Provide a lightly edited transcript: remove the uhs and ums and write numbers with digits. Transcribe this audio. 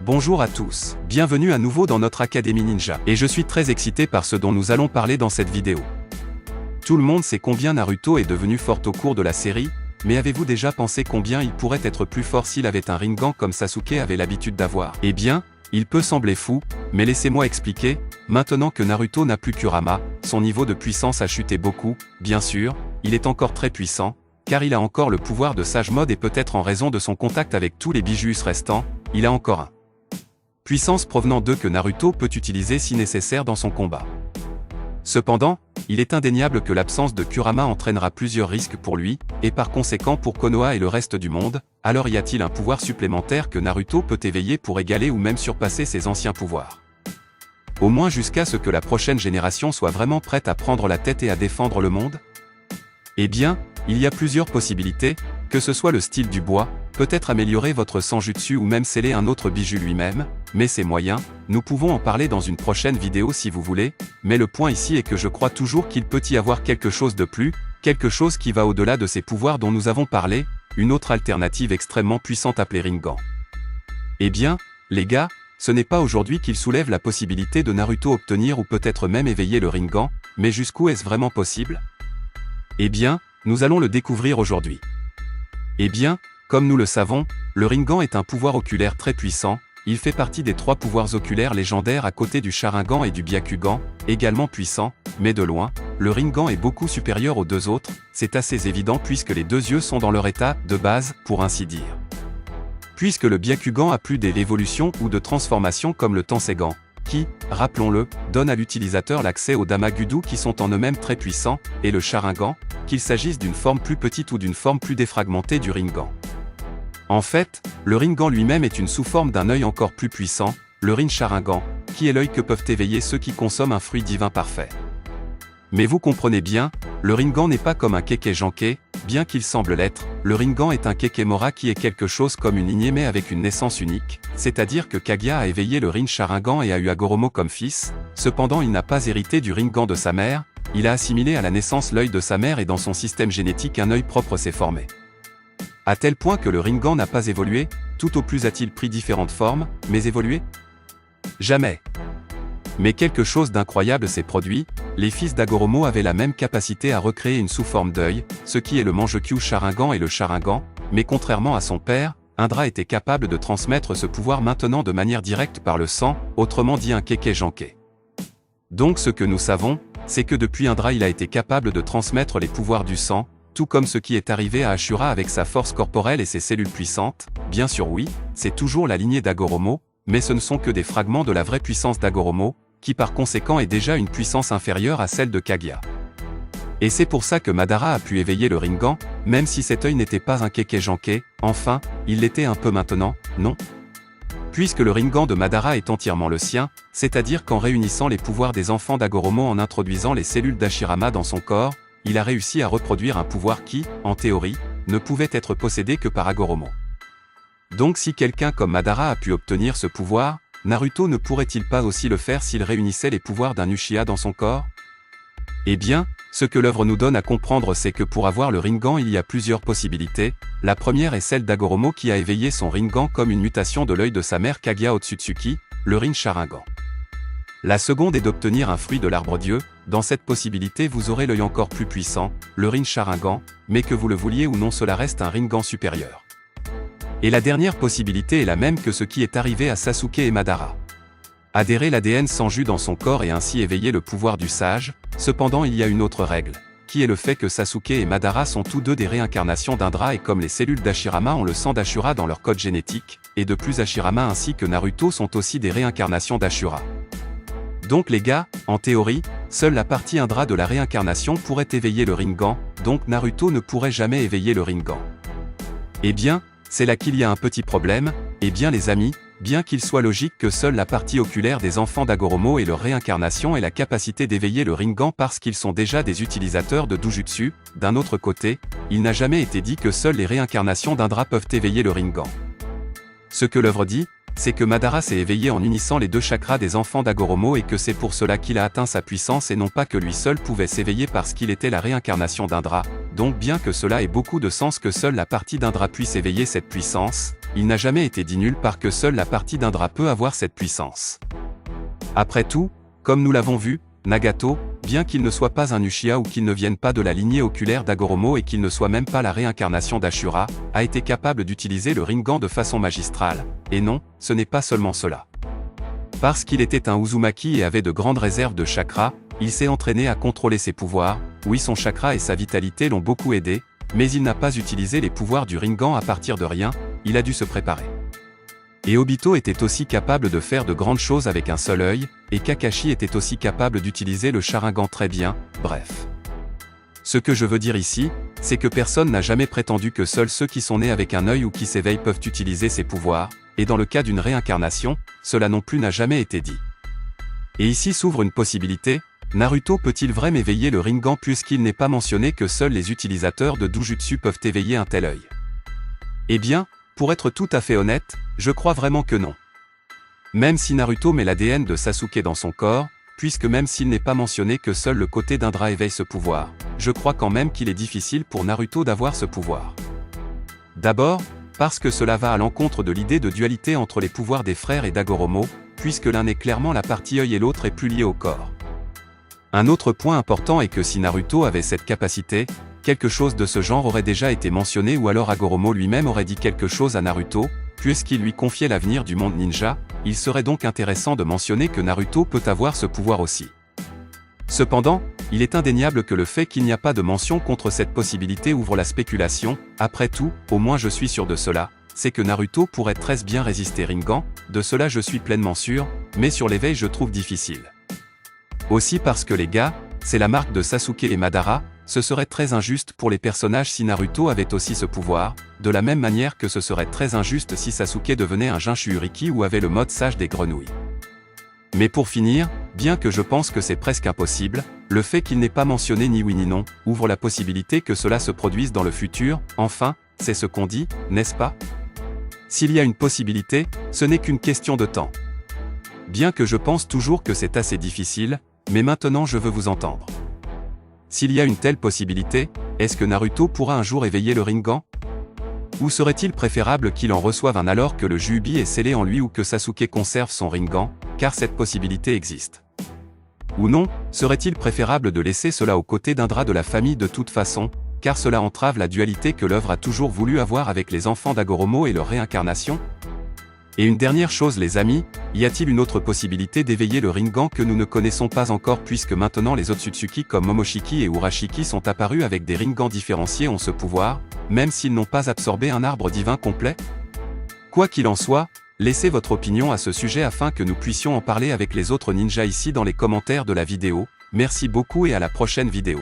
Bonjour à tous, bienvenue à nouveau dans notre Académie Ninja, et je suis très excité par ce dont nous allons parler dans cette vidéo. Tout le monde sait combien Naruto est devenu fort au cours de la série, mais avez-vous déjà pensé combien il pourrait être plus fort s'il avait un Rinnegan comme Sasuke avait l'habitude d'avoir? Eh bien, il peut sembler fou, mais laissez-moi expliquer, maintenant que Naruto n'a plus Kurama, son niveau de puissance a chuté beaucoup, bien sûr, il est encore très puissant, car il a encore le pouvoir de Sage Mode et peut-être en raison de son contact avec tous les Bijus restants, il a encore un puissance provenant d'eux que Naruto peut utiliser si nécessaire dans son combat. Cependant, il est indéniable que l'absence de Kurama entraînera plusieurs risques pour lui, et par conséquent pour Konoha et le reste du monde. Alors y a-t-il un pouvoir supplémentaire que Naruto peut éveiller pour égaler ou même surpasser ses anciens pouvoirs? Au moins jusqu'à ce que la prochaine génération soit vraiment prête à prendre la tête et à défendre le monde? Eh bien, il y a plusieurs possibilités, que ce soit le style du bois, peut-être améliorer votre Sanjutsu ou même sceller un autre bijou lui-même, mais c'est moyen, nous pouvons en parler dans une prochaine vidéo si vous voulez, mais le point ici est que je crois toujours qu'il peut y avoir quelque chose de plus, quelque chose qui va au-delà de ces pouvoirs dont nous avons parlé, une autre alternative extrêmement puissante appelée Rinnegan. Eh bien, les gars, ce n'est pas aujourd'hui qu'il soulève la possibilité de Naruto obtenir ou peut-être même éveiller le Rinnegan, mais jusqu'où est-ce vraiment possible? Eh bien, nous allons le découvrir aujourd'hui. Eh bien, comme nous le savons, le Rinnegan est un pouvoir oculaire très puissant, il fait partie des 3 pouvoirs oculaires légendaires à côté du Sharingan et du Byakugan, également puissants, mais de loin, le Rinnegan est beaucoup supérieur aux 2 autres, c'est assez évident puisque les 2 yeux sont dans leur état de base, pour ainsi dire. Puisque le Byakugan a plus d'évolutions ou de transformations comme le Tensegan, qui, rappelons-le, donne à l'utilisateur l'accès aux Damagudu qui sont en eux-mêmes très puissants, et le Sharingan, qu'il s'agisse d'une forme plus petite ou d'une forme plus défragmentée du Rinnegan. En fait, le Rinnegan lui-même est une sous-forme d'un œil encore plus puissant, le Rin Sharingan, qui est l'œil que peuvent éveiller ceux qui consomment un fruit divin parfait. Mais vous comprenez bien, le Rinnegan n'est pas comme un Kekkei-Genkai, bien qu'il semble l'être, le Rinnegan est un Kekkei-Mora qui est quelque chose comme une lignée mais avec une naissance unique, c'est-à-dire que Kaguya a éveillé le Rin Sharingan et a eu Hagoromo comme fils, cependant il n'a pas hérité du Rinnegan de sa mère, il a assimilé à la naissance l'œil de sa mère et dans son système génétique un œil propre s'est formé. À tel point que le Rinnegan n'a pas évolué, tout au plus a-t-il pris différentes formes, mais évolué? Jamais. Mais quelque chose d'incroyable s'est produit, les fils d'Hagoromo avaient la même capacité à recréer une sous-forme d'œil, ce qui est le Mangekyou Sharingan et le Sharingan, mais contrairement à son père, Indra était capable de transmettre ce pouvoir maintenant de manière directe par le sang, autrement dit un Kekkei-Genkai. Donc ce que nous savons, c'est que depuis Indra il a été capable de transmettre les pouvoirs du sang, tout comme ce qui est arrivé à Ashura avec sa force corporelle et ses cellules puissantes. Bien sûr oui, c'est toujours la lignée d'Hagoromo, mais ce ne sont que des fragments de la vraie puissance d'Hagoromo, qui par conséquent est déjà une puissance inférieure à celle de Kaguya. Et c'est pour ça que Madara a pu éveiller le Rinnegan, même si cet œil n'était pas un Kekkei-Genkai, enfin, il l'était un peu maintenant, non? Puisque le Rinnegan de Madara est entièrement le sien, c'est-à-dire qu'en réunissant les pouvoirs des enfants d'Hagoromo en introduisant les cellules d'Hashirama dans son corps, il a réussi à reproduire un pouvoir qui, en théorie, ne pouvait être possédé que par Hagoromo. Donc si quelqu'un comme Madara a pu obtenir ce pouvoir, Naruto ne pourrait-il pas aussi le faire s'il réunissait les pouvoirs d'un Uchiha dans son corps? Eh bien, ce que l'œuvre nous donne à comprendre c'est que pour avoir le Rinnegan il y a plusieurs possibilités, la première est celle d'Hagoromo qui a éveillé son Rinnegan comme une mutation de l'œil de sa mère Kaguya Otsutsuki, le Rin Sharingan. La seconde est d'obtenir un fruit de l'arbre-dieu, dans cette possibilité vous aurez l'œil encore plus puissant, le Rin Sharingan, mais que vous le vouliez ou non cela reste un Rinnegan supérieur. Et la dernière possibilité est la même que ce qui est arrivé à Sasuke et Madara. Adhérer l'ADN Sanju dans son corps et ainsi éveiller le pouvoir du sage, cependant il y a une autre règle, qui est le fait que Sasuke et Madara sont tous deux des réincarnations d'Indra et comme les cellules d'Hashirama ont le sang d'Ashura dans leur code génétique, et de plus Hashirama ainsi que Naruto sont aussi des réincarnations d'Ashura. Donc les gars, en théorie, seule la partie Indra de la réincarnation pourrait éveiller le Rinnegan, donc Naruto ne pourrait jamais éveiller le Rinnegan. Eh bien, c'est là qu'il y a un petit problème, eh bien les amis, bien qu'il soit logique que seule la partie oculaire des enfants d'Hagoromo et leur réincarnation ait la capacité d'éveiller le Rinnegan parce qu'ils sont déjà des utilisateurs de Dojutsu, d'un autre côté, il n'a jamais été dit que seules les réincarnations d'Indra peuvent éveiller le Rinnegan. Ce que l'œuvre dit, c'est que Madara s'est éveillé en unissant les 2 chakras des enfants d'Hagoromo et que c'est pour cela qu'il a atteint sa puissance et non pas que lui seul pouvait s'éveiller parce qu'il était la réincarnation d'Indra, donc bien que cela ait beaucoup de sens que seule la partie d'Indra puisse éveiller cette puissance, il n'a jamais été dit nulle part que seule la partie d'Indra peut avoir cette puissance. Après tout, comme nous l'avons vu, Nagato, bien qu'il ne soit pas un Uchiha ou qu'il ne vienne pas de la lignée oculaire d'Hagoromo et qu'il ne soit même pas la réincarnation d'Ashura, a été capable d'utiliser le Rinnegan de façon magistrale, et non, ce n'est pas seulement cela. Parce qu'il était un Uzumaki et avait de grandes réserves de chakra, il s'est entraîné à contrôler ses pouvoirs, oui son chakra et sa vitalité l'ont beaucoup aidé, mais il n'a pas utilisé les pouvoirs du Rinnegan à partir de rien, il a dû se préparer. Et Obito était aussi capable de faire de grandes choses avec un seul œil, et Kakashi était aussi capable d'utiliser le Sharingan très bien, bref. Ce que je veux dire ici, c'est que personne n'a jamais prétendu que seuls ceux qui sont nés avec un œil ou qui s'éveillent peuvent utiliser ces pouvoirs, et dans le cas d'une réincarnation, cela non plus n'a jamais été dit. Et ici s'ouvre une possibilité, Naruto peut-il vraiment éveiller le Rinnegan puisqu'il n'est pas mentionné que seuls les utilisateurs de Dojutsu peuvent éveiller un tel œil? Eh bien, pour être tout à fait honnête, je crois vraiment que non. Même si Naruto met l'ADN de Sasuke dans son corps, puisque même s'il n'est pas mentionné que seul le côté d'Indra éveille ce pouvoir, je crois quand même qu'il est difficile pour Naruto d'avoir ce pouvoir. D'abord, parce que cela va à l'encontre de l'idée de dualité entre les pouvoirs des frères et d'Hagoromo, puisque l'un est clairement la partie œil et l'autre est plus lié au corps. Un autre point important est que si Naruto avait cette capacité, quelque chose de ce genre aurait déjà été mentionné ou alors Hagoromo lui-même aurait dit quelque chose à Naruto, puisqu'il lui confiait l'avenir du monde ninja, il serait donc intéressant de mentionner que Naruto peut avoir ce pouvoir aussi. Cependant, il est indéniable que le fait qu'il n'y a pas de mention contre cette possibilité ouvre la spéculation, après tout, au moins je suis sûr de cela, c'est que Naruto pourrait très bien résister Rinnegan, de cela je suis pleinement sûr, mais sur l'éveil je trouve difficile. Aussi parce que les gars, c'est la marque de Sasuke et Madara, ce serait très injuste pour les personnages si Naruto avait aussi ce pouvoir, de la même manière que ce serait très injuste si Sasuke devenait un Jinchuriki ou avait le mode sage des grenouilles. Mais pour finir, bien que je pense que c'est presque impossible, le fait qu'il n'ait pas mentionné ni oui ni non, ouvre la possibilité que cela se produise dans le futur, enfin, c'est ce qu'on dit, n'est-ce pas? S'il y a une possibilité, ce n'est qu'une question de temps. Bien que je pense toujours que c'est assez difficile, mais maintenant je veux vous entendre. S'il y a une telle possibilité, est-ce que Naruto pourra un jour éveiller le Rinnegan? Ou serait-il préférable qu'il en reçoive un alors que le Jubi est scellé en lui ou que Sasuke conserve son Rinnegan, car cette possibilité existe? Ou non, serait-il préférable de laisser cela aux côtés d'Indra de la famille de toute façon, car cela entrave la dualité que l'œuvre a toujours voulu avoir avec les enfants d'Hagoromo et leur réincarnation? Et une dernière chose les amis, y a-t-il une autre possibilité d'éveiller le Rinnegan que nous ne connaissons pas encore puisque maintenant les Otsutsuki comme Momoshiki et Urashiki sont apparus avec des Rinnegan différenciés ont ce pouvoir, même s'ils n'ont pas absorbé un arbre divin complet? Quoi qu'il en soit, laissez votre opinion à ce sujet afin que nous puissions en parler avec les autres ninjas ici dans les commentaires de la vidéo. Merci beaucoup et à la prochaine vidéo.